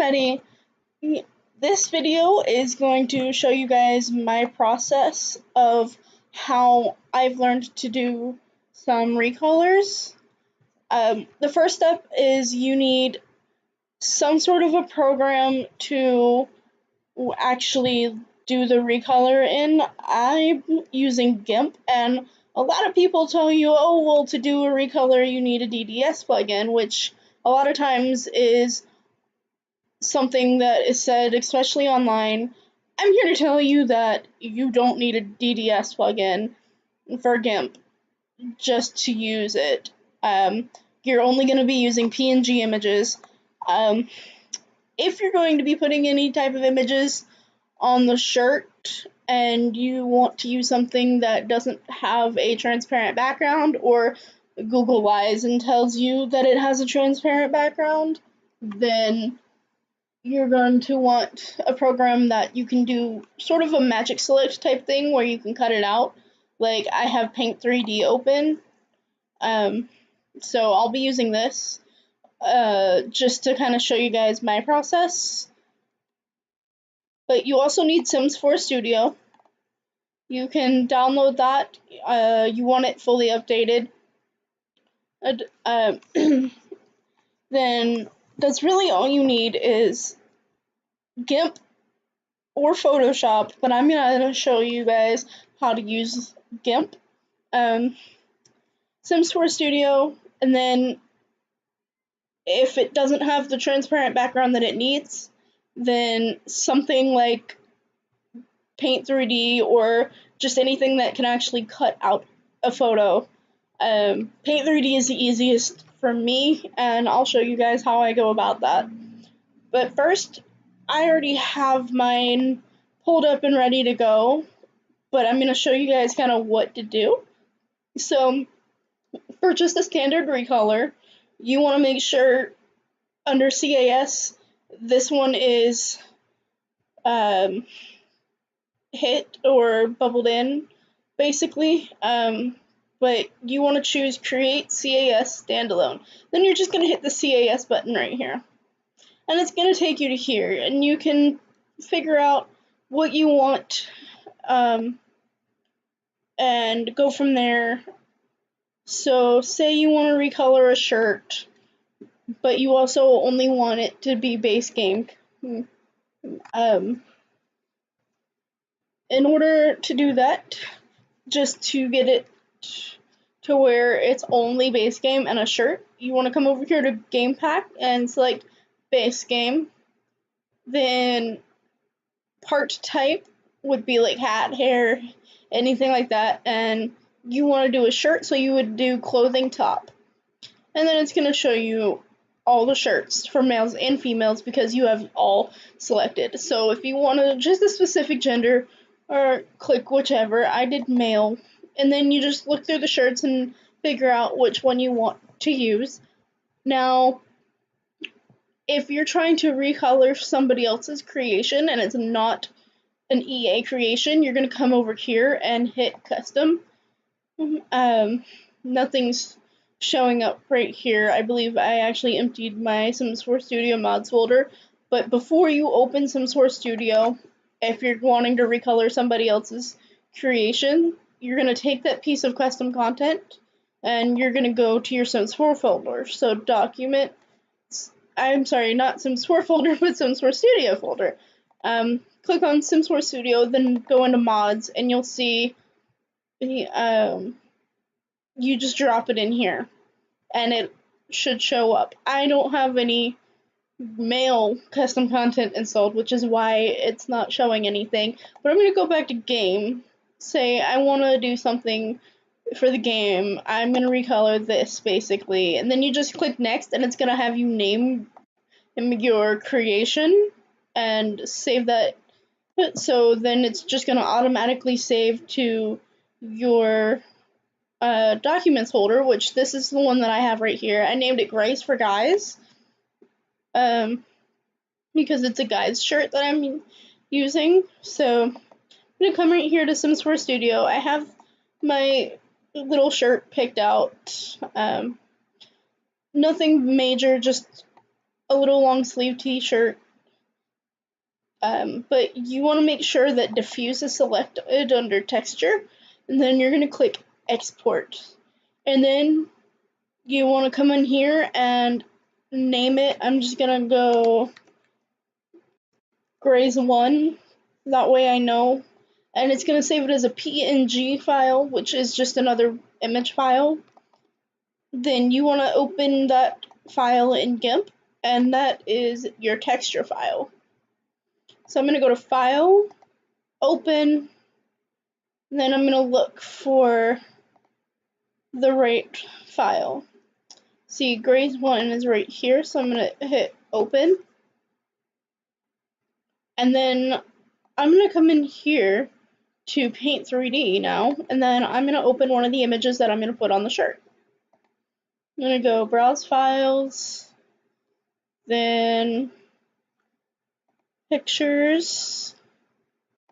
everybody, this video is going to show you guys my process of how I've learned to do some recolors. The first step is you need some sort of a program to actually do the recolor in. I'm using Gimp, and a lot of people tell you, oh, well, to do a recolor you need a DDS plugin, which a lot of times is something that is said, especially online. I'm here to tell you that you don't need a DDS plugin for Gimp just to use it. You're only going to be using PNG images. If you're going to be putting any type of images on the shirt and you want to use something that doesn't have a transparent background, or Google lies and tells you that it has a transparent background, then you're going to want a program that you can do sort of a magic select type thing where you can cut it out. Like, I have Paint 3D open, so I'll be using this just to kind of show you guys my process. But you also need Sims 4 Studio. You can download that. You want it fully updated. Then that's really all you need is Gimp or Photoshop, but I'm gonna show you guys how to use Gimp, Sims 4 Studio, and then if it doesn't have the transparent background that it needs, then something like Paint 3D or just anything that can actually cut out a photo. Paint 3D is the easiest for me, and I'll show you guys how I go about that. But first, I already have mine pulled up and ready to go, but I'm going to show you guys kind of what to do. So, for just a standard recolor, you want to make sure under CAS, this one is hit or bubbled in, basically. But you want to choose Create CAS Standalone. Then you're just going to hit the CAS button right here. And it's going to take you to here, and you can figure out what you want and go from there. So say you want to recolor a shirt, but you also only want it to be base game. In order to do that, just to get it to where it's only base game and a shirt, you want to come over here to Game Pack and select base game. Then part type would be like hat, hair, anything like that, and you want to do a shirt, so you would do clothing top. And then it's going to show you all the shirts for males and females because you have all selected. So if you want just a specific gender, or click whichever, I did male, and then you just look through the shirts and figure out which one you want to use. Now, if you're trying to recolor somebody else's creation and it's not an EA creation, you're going to come over here and hit custom. Nothing's showing up right here. I believe I actually emptied my Sims 4 Studio mods folder, but before you open Sims 4 Studio, if you're wanting to recolor somebody else's creation, you're going to take that piece of custom content and you're going to go to your Sims 4 folder. So document, I'm sorry, not Sims 4 folder, but Sims 4 Studio folder. Click on Sims 4 Studio, then go into mods, and you'll see you just drop it in here, and it should show up. I don't have any male custom content installed, which is why it's not showing anything. But I'm going to go back to game, say I want to do something for the game. I'm going to recolor this, basically, and then you just click next, and it's going to have you name your creation and save that. So then it's just going to automatically save to your documents folder, which this is the one that I have right here. I named it Grace for Guys, because it's a guy's shirt that I'm using. So I'm going to come right here to Sims 4 Studio. I have my little shirt picked out. Nothing major, just a little long sleeve t-shirt But you want to make sure that diffuse is selected under texture, and then you're going to click export. And then you want to come in here and name it. I'm just going to go Grays 1, that way I know. And it's going to save it as a PNG file, which is just another image file. Then you want to open that file in Gimp, and that is your texture file. So I'm going to go to File, Open, and then I'm going to look for the right file. See, Grays 1 is right here, so I'm going to hit Open. And then I'm going to come in here to Paint 3D now, and then I'm going to open one of the images that I'm going to put on the shirt. I'm going to go Browse Files, then Pictures.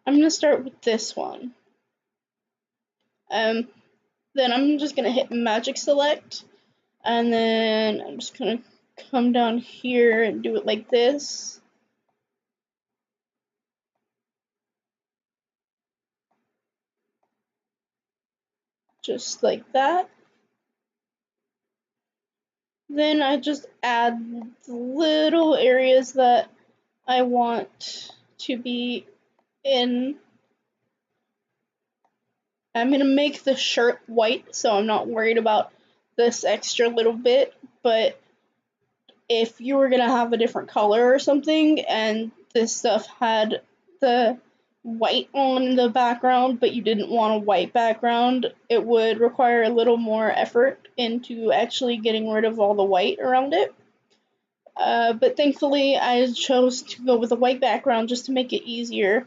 I'm going to start with this one. Then I'm just going to hit Magic Select, and then I'm just going to come down here and do it like this. Just like that. Then I just add little areas that I want to be in. I'm going to make the shirt white, so I'm not worried about this extra little bit, but if you were going to have a different color or something, and this stuff had the white on the background, but you didn't want a white background, it would require a little more effort into actually getting rid of all the white around it. But thankfully, I chose to go with a white background just to make it easier.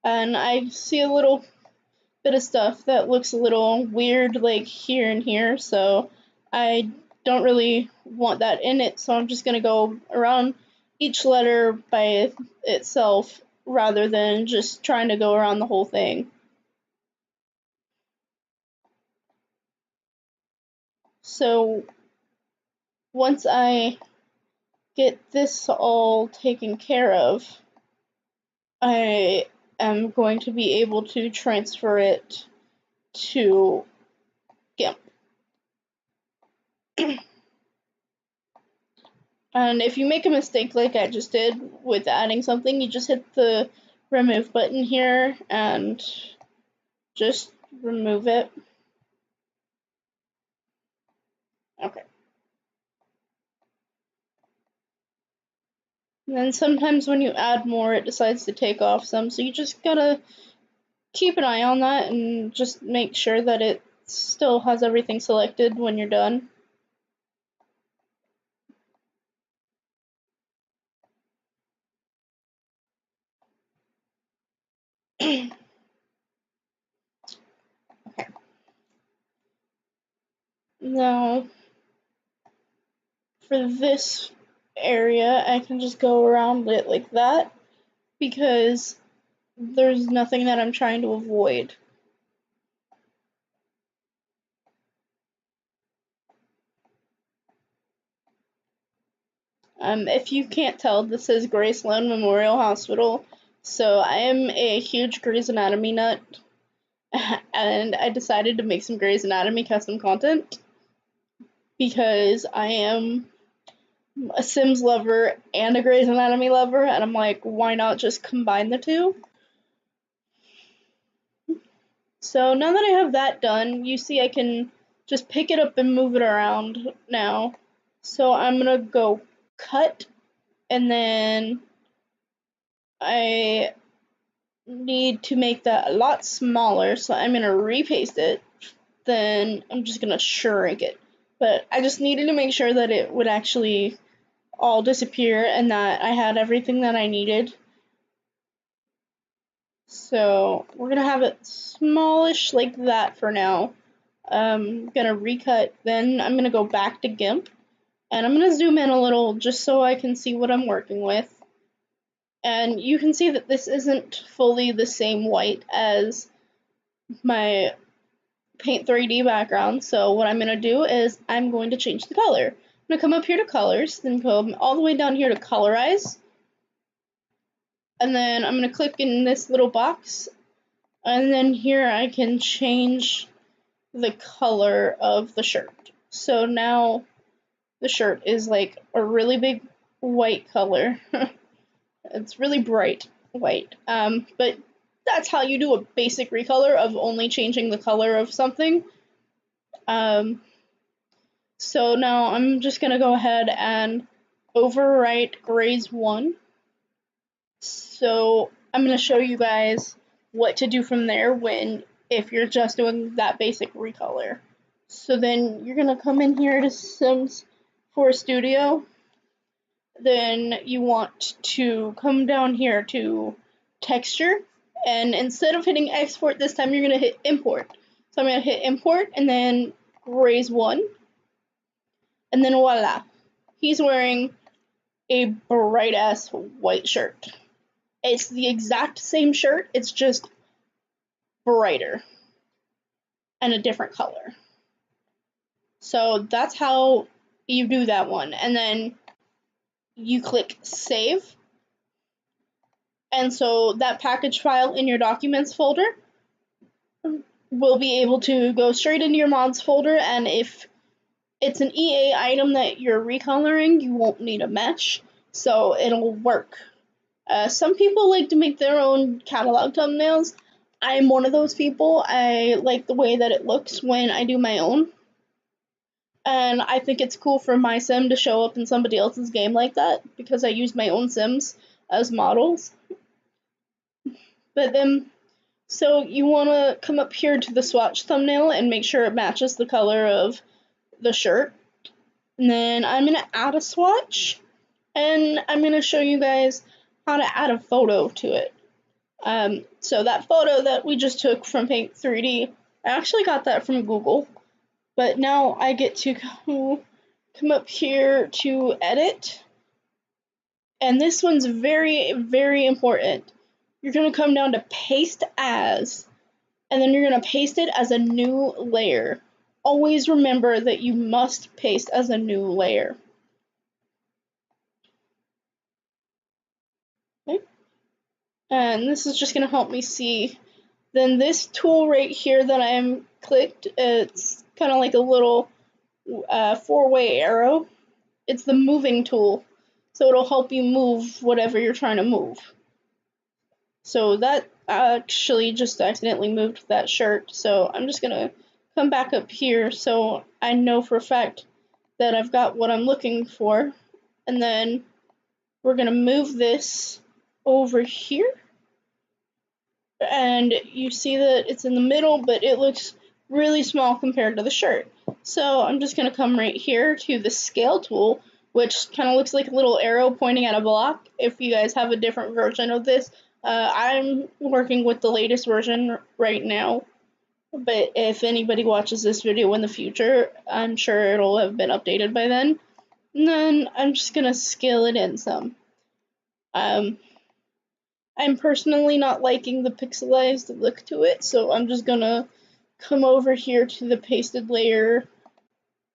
And I see a little bit of stuff that looks a little weird, like here and here, so I don't really want that in it, so I'm just going to go around each letter by itself rather than just trying to go around the whole thing. So once I get this all taken care of, I am going to be able to transfer it to Gimp. And if you make a mistake like I just did with adding something, you just hit the remove button here and just remove it. Okay. And then sometimes when you add more, it decides to take off some, so you just gotta keep an eye on that and just make sure that it still has everything selected when you're done. Okay. Now, for this area, I can just go around it like that because there's nothing that I'm trying to avoid. If you can't tell, this is Grace Sloan Memorial Hospital, so I am a huge Grey's Anatomy nut, and I decided to make some Grey's Anatomy custom content because I am a Sims lover and a Grey's Anatomy lover, and I'm like, why not just combine the two? So now that I have that done, you see I can just pick it up and move it around now. So I'm gonna go cut, and then I need to make that a lot smaller, so I'm gonna repaste it. Then I'm just gonna shrink it. But I just needed to make sure that it would actually all disappear and that I had everything that I needed. So we're gonna have it smallish like that for now. I'm gonna recut, then I'm gonna go back to Gimp, and I'm gonna zoom in a little just so I can see what I'm working with. And you can see that this isn't fully the same white as my Paint 3D background, so what I'm going to do is I'm going to change the color. gonna come up here to colors, then come all the way down here to colorize. And then I'm gonna click in this little box. And then here I can change the color of the shirt. So now the shirt is like a really big white color. It's really bright white. But that's how you do a basic recolor of only changing the color of something. So now I'm just gonna go ahead and overwrite grades 1. So I'm gonna show you guys what to do from there if you're just doing that basic recolor. So then you're gonna come in here to Sims 4 Studio. Then you want to come down here to texture, and instead of hitting export this time, you're gonna hit import. So I'm gonna hit import and then raise 1, and then voila, he's wearing a bright ass white shirt. It's the exact same shirt, it's just brighter and a different color. So that's how you do that one, and then you click save, and so that package file in your documents folder will be able to go straight into your mods folder, and if it's an EA item that you're recoloring, you won't need a mesh, so it'll work. Some people like to make their own catalog thumbnails. I'm one of those people. I like the way that it looks when I do my own. And I think it's cool for my sim to show up in somebody else's game like that, because I use my own sims as models. But then, so you want to come up here to the swatch thumbnail and make sure it matches the color of the shirt. And then I'm going to add a swatch, and I'm going to show you guys how to add a photo to it. So that photo that we just took from Paint 3D, I actually got that from Google, but now I get to come up here to edit, and this one's very, very important. You're going to come down to paste as, and then you're going to paste it as a new layer. Always remember that you must paste as a new layer. Okay. And this is just going to help me see. Then this tool right here that I'm clicked, it's kind of like a little 4-way arrow. It's the moving tool, so it'll help you move whatever you're trying to move. So that actually just accidentally moved that shirt, so I'm just going to come back up here so I know for a fact that I've got what I'm looking for. And then we're going to move this over here. And you see that it's in the middle, but it looks really small compared to the shirt. So I'm just going to come right here to the scale tool, which kind of looks like a little arrow pointing at a block. If you guys have a different version of this, I'm working with the latest version right now. But if anybody watches this video in the future, I'm sure it'll have been updated by then. And then I'm just going to scale it in some. I'm personally not liking the pixelized look to it, so I'm just going to come over here to the pasted layer,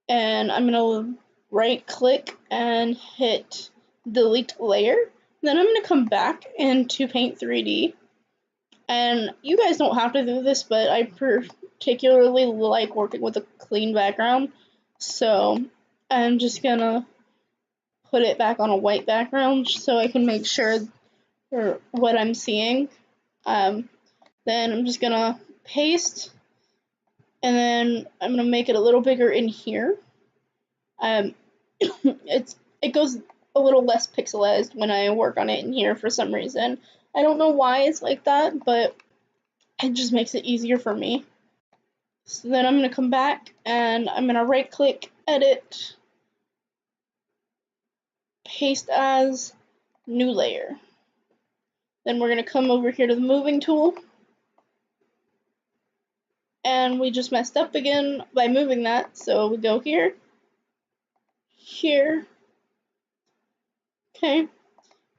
and I'm going to right click and hit delete layer. Then I'm going to come back into Paint 3D, and you guys don't have to do this, but I particularly like working with a clean background, so I'm just going to put it back on a white background so I can make sure for what I'm seeing. Then I'm just going to paste, and then I'm going to make it a little bigger in here. It goes a little less pixelized when I work on it in here for some reason. I don't know why it's like that, but it just makes it easier for me. So then I'm going to come back and I'm going to right click, edit, paste as, new layer. Then we're going to come over here to the moving tool. And we just messed up again by moving that, so we go here, here. Okay.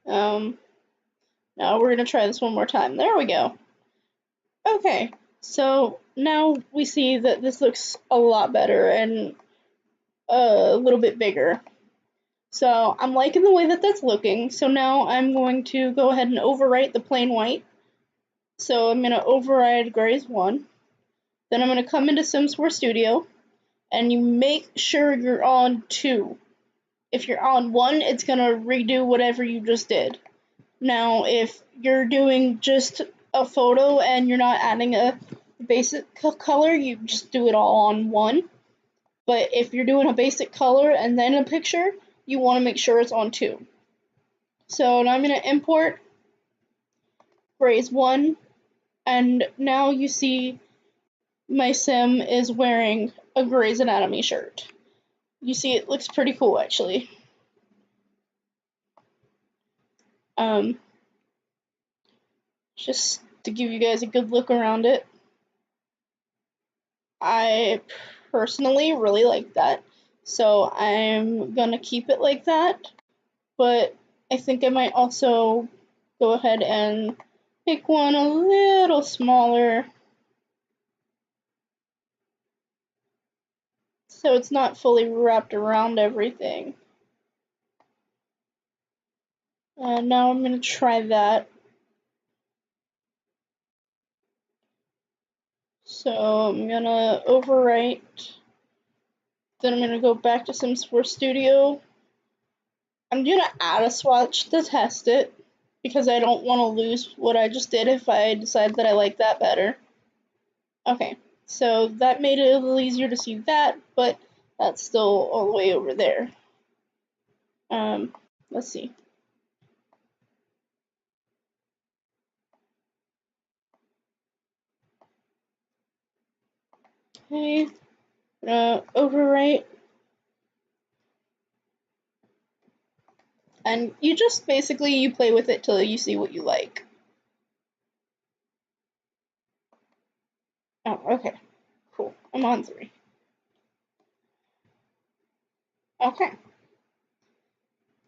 Now we're going to try this one more time. There we go. Okay, so now we see that this looks a lot better, and a little bit bigger. So I'm liking the way that that's looking. So now I'm going to go ahead and overwrite the plain white. So I'm going to override Grays 1. Then I'm going to come into Sims 4 Studio, and you make sure you're on 2. If you're on 1, it's going to redo whatever you just did. Now, if you're doing just a photo and you're not adding a basic color, you just do it all on 1. But if you're doing a basic color and then a picture, you want to make sure it's on 2. So now I'm going to import Grays 1, and now you see my sim is wearing a Grey's Anatomy shirt. You see it looks pretty cool actually. Just to give you guys a good look around it. I personally really like that, so I'm gonna keep it like that, but I think I might also go ahead and make one a little smaller so it's not fully wrapped around everything. And now I'm gonna try that. So I'm gonna overwrite, then I'm gonna go back to Sims 4 Studio. I'm gonna add a swatch to test it because I don't want to lose what I just did if I decide that I like that better. Okay, so that made it a little easier to see that, but that's still all the way over there. Let's see. Okay, overwrite. And you just basically, you play with it till you see what you like. Oh, okay. Cool. I'm on 3. Okay.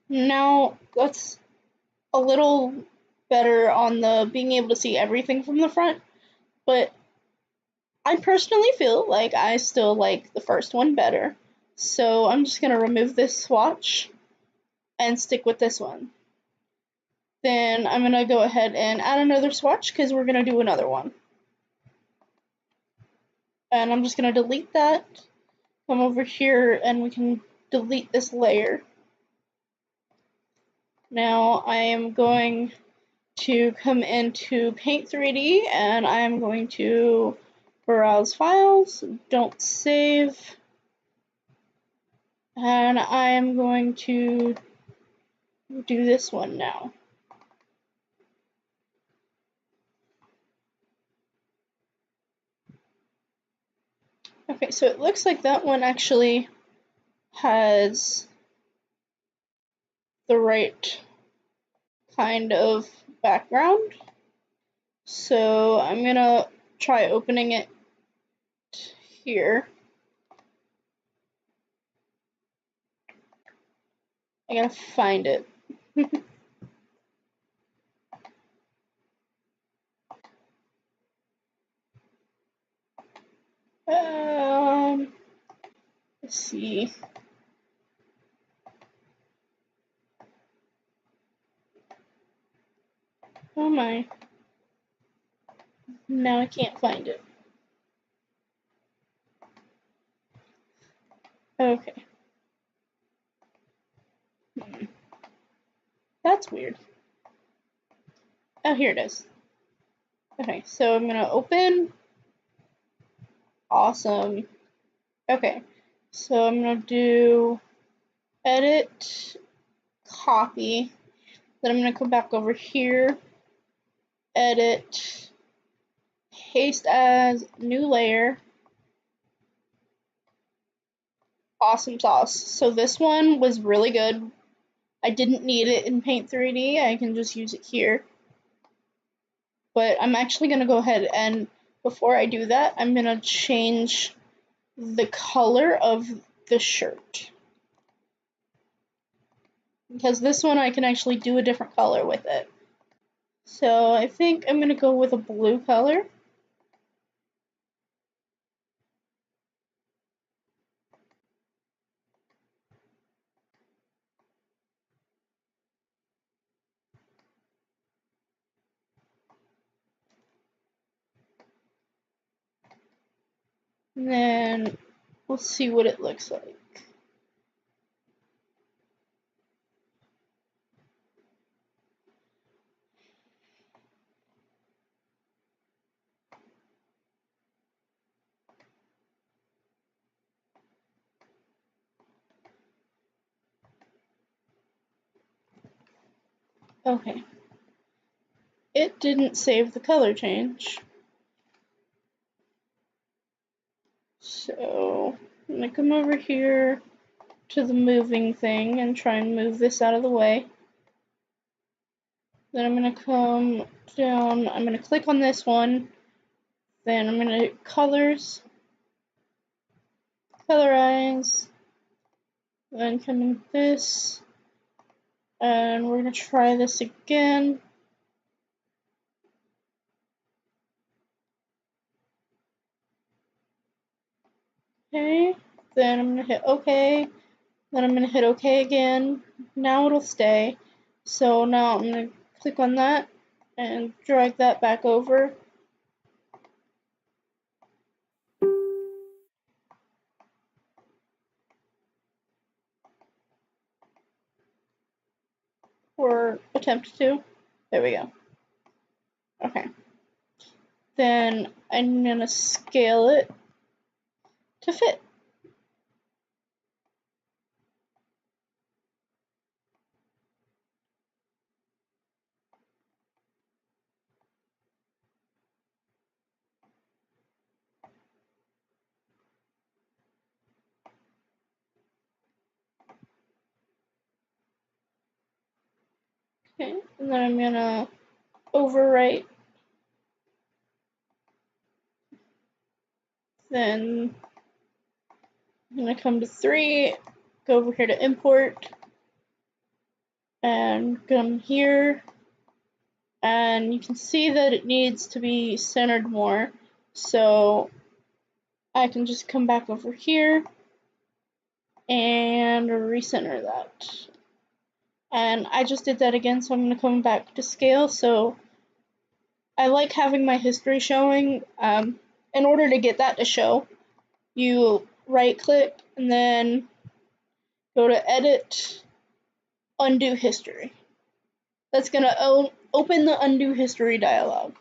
Now, that's a little better on the being able to see everything from the front, but I personally feel like I still like the first one better. So I'm just going to remove this swatch and stick with this one. Then I'm going to go ahead and add another swatch because we're going to do another one. And I'm just going to delete that. Come over here and we can delete this layer. Now I am going to come into Paint 3D and I'm going to browse files, don't save, and I'm going to do this one now. Okay, so it looks like that one actually has the right kind of background. So I'm gonna try opening it here. I gotta find it. Let's see. Oh my. Now I can't find it. Okay. That's weird. Oh, here it is. Okay, so I'm gonna open. Awesome. Okay, so I'm gonna do edit, copy. Then I'm gonna come back over here, edit, paste as new layer. Awesome sauce. So this one was really good. I didn't need it in Paint 3D. I can just use it here. But I'm actually gonna go ahead and before I do that, I'm gonna change the color of the shirt. Because this one I can actually do a different color with it. So I think I'm going to go with a blue color. And then we'll see what it looks like. Okay. It didn't save the color change. So I'm gonna come over here to the moving thing and try and move this out of the way. Then I'm gonna come down, I'm gonna click on this one, then I'm gonna hit colors, colorize, then come in this, and we're gonna try this again. Okay, then I'm gonna hit OK, then I'm gonna hit OK again. Now it'll stay. So now I'm gonna click on that and drag that back over. Or attempt to. There we go. Okay. Then I'm gonna scale it to fit. Okay, and then I'm gonna overwrite. Then I'm gonna come to 3, go over here to import, and come here, and you can see that it needs to be centered more. So I can just come back over here and recenter that. And I just did that again, so I'm gonna come back to scale. So I like having my history showing. In order to get that to show, you right click and then go to edit, undo history. That's gonna open the undo history dialog.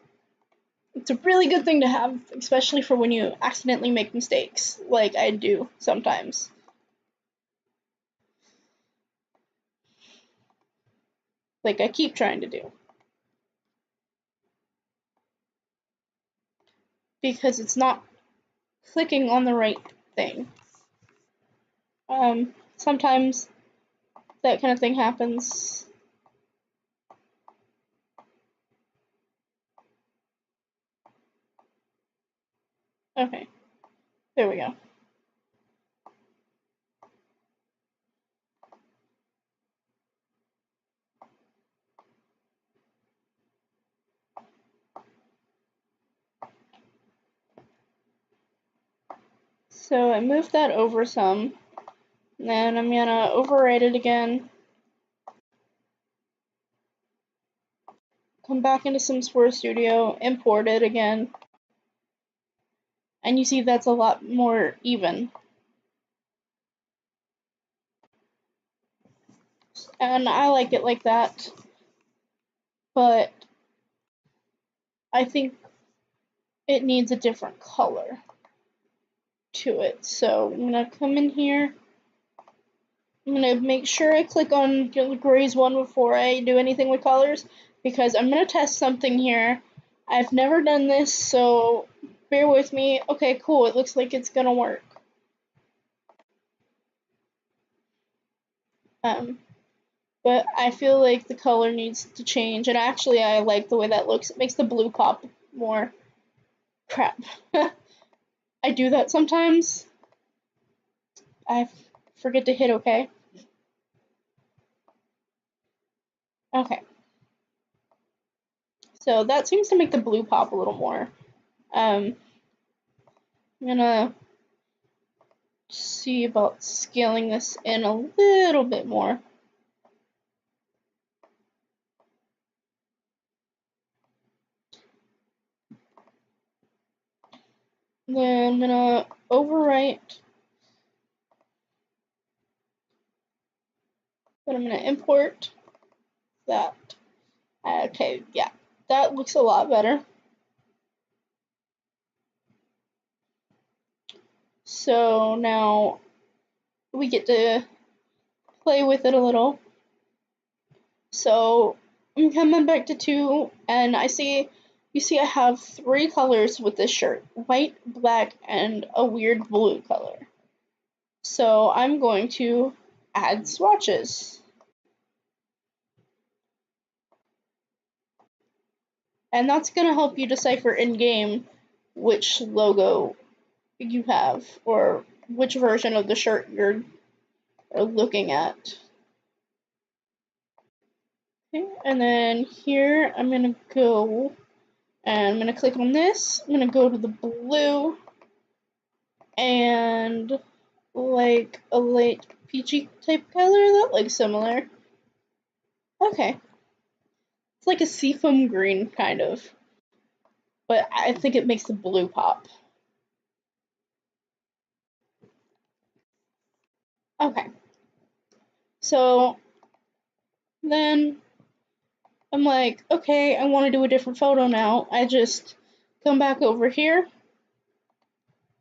It's a really good thing to have, especially for when you accidentally make mistakes, like I do sometimes. Like I keep trying to do. Because it's not clicking on the right thing. Sometimes that kind of thing happens. Okay, there we go. So I moved that over some, and then I'm gonna overwrite it again. Come back into SimSpore Studio, import it again, and you see that's a lot more even. And I like it like that, but I think it needs a different color to it. So I'm gonna come in here. I'm gonna make sure I click on Grays one before I do anything with colors, because I'm gonna test something here. I've never done this, so bear with me. Okay, cool. It looks like it's gonna work. But I feel like the color needs to change, and actually I like the way that looks. It makes the blue pop more. Crap. I do that sometimes. I forget to hit OK. Okay. So that seems to make the blue pop a little more. I'm gonna see about scaling this in a little bit more. Then I'm gonna overwrite, but I'm going to import that. Okay, yeah, that looks a lot better. So now we get to play with it a little. So I'm coming back to 2, and you see I have 3 colors with this shirt: white, black, and a weird blue color. So I'm going to add swatches. And that's going to help you decipher in-game which logo you have, or which version of the shirt you're looking at. Okay, and then here I'm going to go, and I'm going to click on this. I'm going to go to the blue, and like a light peachy type color that looks similar. Okay. It's like a seafoam green, kind of. But I think it makes the blue pop. Okay. So then I'm like, okay, I want to do a different photo now. I just come back over here,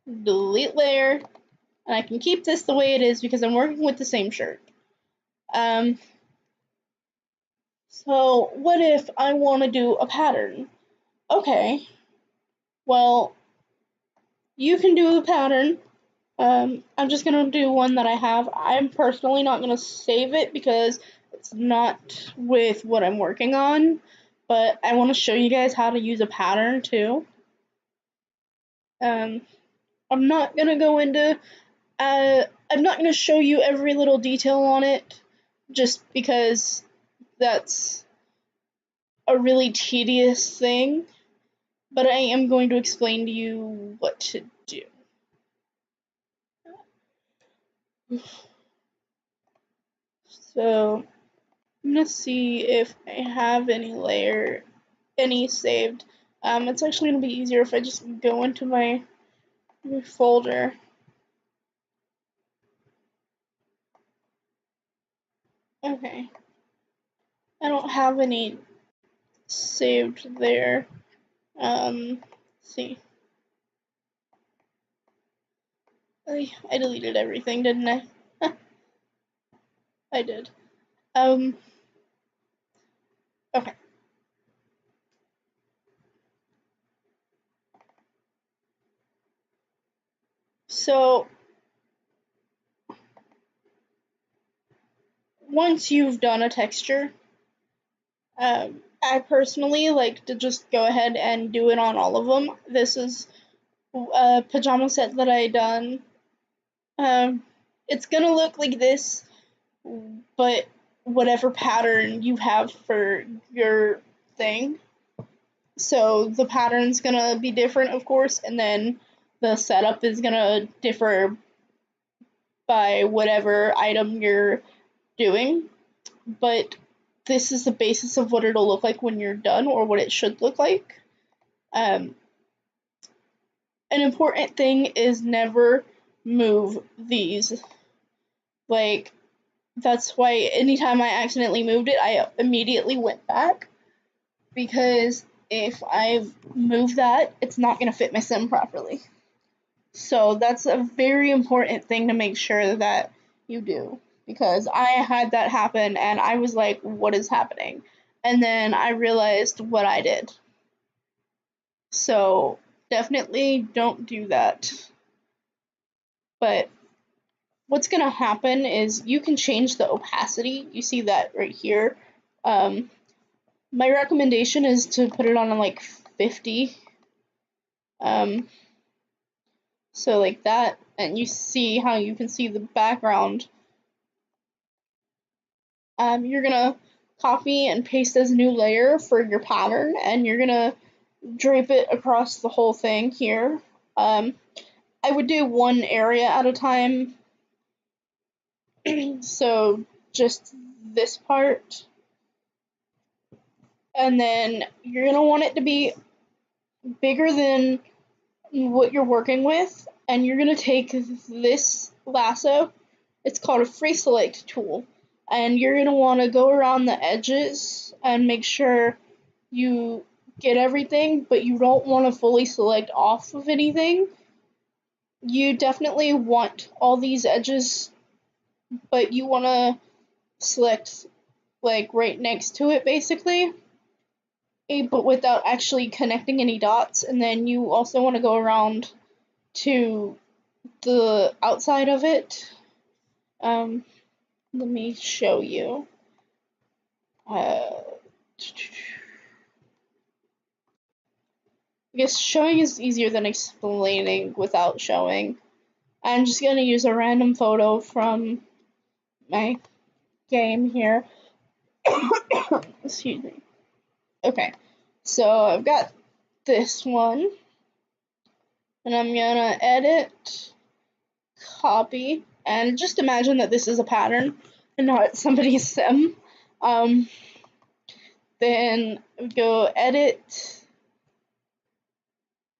delete layer, and I can keep this the way it is because I'm working with the same shirt. So what if I want to do a pattern? Okay, well, you can do a pattern. I'm just going to do one that I have. I'm personally not going to save it because it's not with what I'm working on, but I want to show you guys how to use a pattern too. I'm not going to go into, I'm not going to show you every little detail on it just because that's a really tedious thing, but I am going to explain to you what to do. So I'm gonna see if I have any saved. It's actually gonna be easier if I just go into my folder. Okay, I don't have any saved there. Let's see. I deleted everything, didn't I? I did. Okay. So once you've done a texture, I personally like to just go ahead and do it on all of them. This is a pajama set that I done. It's gonna look like this, but whatever pattern you have for your thing. So the pattern's gonna be different, of course, and then the setup is gonna differ by whatever item you're doing. But this is the basis of what it'll look like when you're done, or what it should look like. An important thing is never move these. Like, that's why anytime I accidentally moved it, I immediately went back, because if I move that, it's not going to fit my sim properly. So that's a very important thing to make sure that you do, because I had that happen and I was like, what is happening? And then I realized what I did. So definitely don't do that. But what's going to happen is you can change the opacity. You see that right here. My recommendation is to put it on like 50. So like that, and you see how you can see the background. You're gonna copy and paste as a new layer for your pattern, and you're gonna drape it across the whole thing here. I would do one area at a time. So just this part. And then you're gonna want it to be bigger than what you're working with. and you're going to take this lasso. It's called a free select tool, and you're going to want to go around the edges and make sure you get everything, but you don't want to fully select off of anything. You definitely want all these edges, but you want to select like right next to it basically, but without actually connecting any dots. And then you also want to go around to the outside of it. Let me show you. I guess showing is easier than explaining without showing. I'm just going to use a random photo from my game here. Excuse me. Okay, so I've got this one, and I'm gonna edit, copy, and just imagine that this is a pattern and not somebody's sim. Then go edit,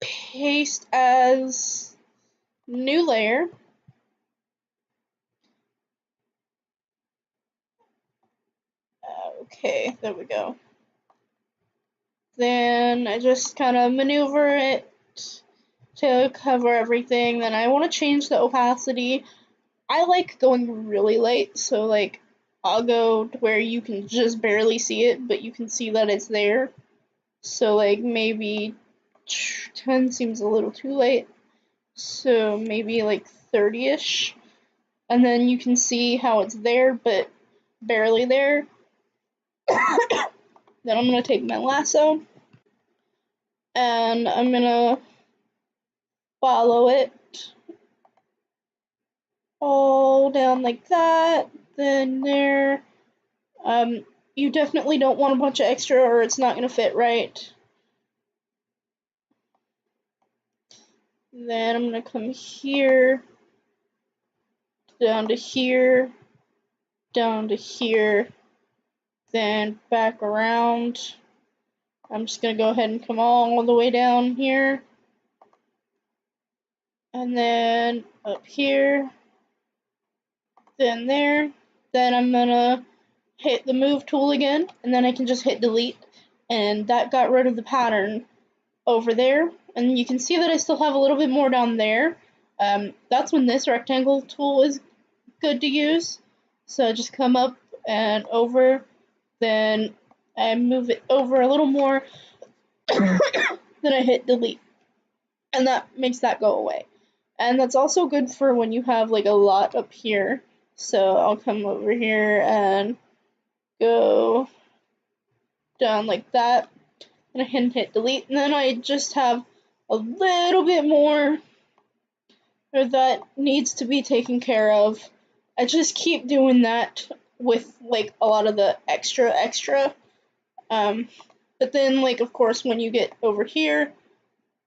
paste as new layer. Okay, there we go. Then I just kind of maneuver it to cover everything. Then I want to change the opacity. I like going really light, so like I'll go to where you can just barely see it, but you can see that it's there. So like maybe 10 seems a little too light, so maybe like 30-ish. And then you can see how it's there, but barely there. Then I'm going to take my lasso, and I'm going to follow it all down like that, then there. You definitely don't want a bunch of extra or it's not going to fit right. Then I'm going to come here, down to here, down to here, then back around. I'm just going to go ahead and come all the way down here, and then up here, then there. Then I'm going to hit the move tool again, and then I can just hit delete, and that got rid of the pattern over there. And you can see that I still have a little bit more down there. That's when this rectangle tool is good to use. So I just come up and over, then I move it over a little more, then I hit delete, and that makes that go away. And that's also good for when you have like a lot up here. So I'll come over here and go down like that, and I can hit delete, and then I just have a little bit more that needs to be taken care of. I just keep doing that with like a lot of the extra. But then like of course when you get over here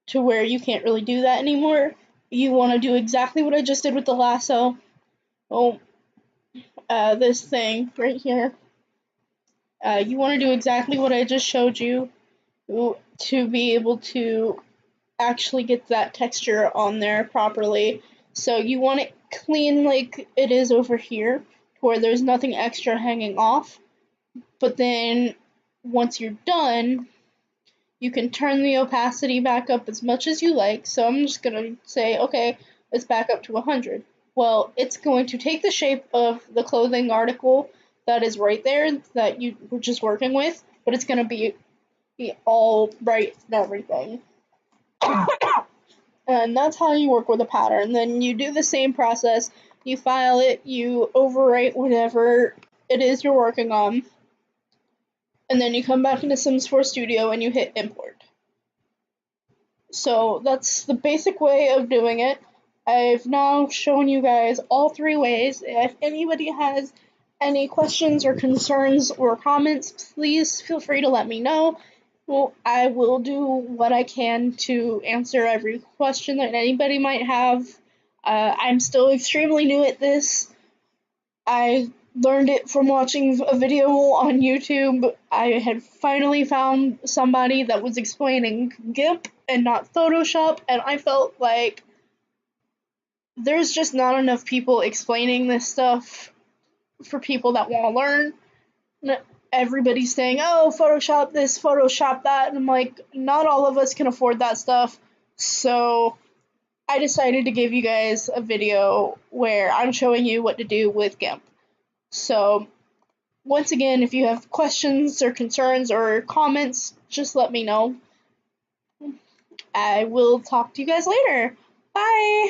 to where you can't really do that anymore, you want to do exactly what I just did with the lasso. This thing right here. You want to do exactly what I just showed you to be able to actually get that texture on there properly. So you want it clean like it is over here, where there's nothing extra hanging off. But then once you're done, you can turn the opacity back up as much as you like. So I'm just going to say, okay, it's back up to 100. Well, it's going to take the shape of the clothing article that is right there that you were just working with, but it's going to be all right and everything. And that's how you work with a pattern. Then you do the same process. You file it, you overwrite whatever it is you're working on, and then you come back into Sims 4 Studio and you hit import. So that's the basic way of doing it. I've now shown you guys all three ways. If anybody has any questions or concerns or comments, please feel free to let me know. Well, I will do what I can to answer every question that anybody might have. I'm still extremely new at this. I learned it from watching a video on YouTube. I had finally found somebody that was explaining Gimp and not Photoshop, and I felt like there's just not enough people explaining this stuff for people that want to learn. Everybody's saying, oh, Photoshop this, Photoshop that, and I'm like, not all of us can afford that stuff. So I decided to give you guys a video where I'm showing you what to do with Gimp. So once again, if you have questions or concerns or comments, just let me know. I will talk to you guys later. Bye!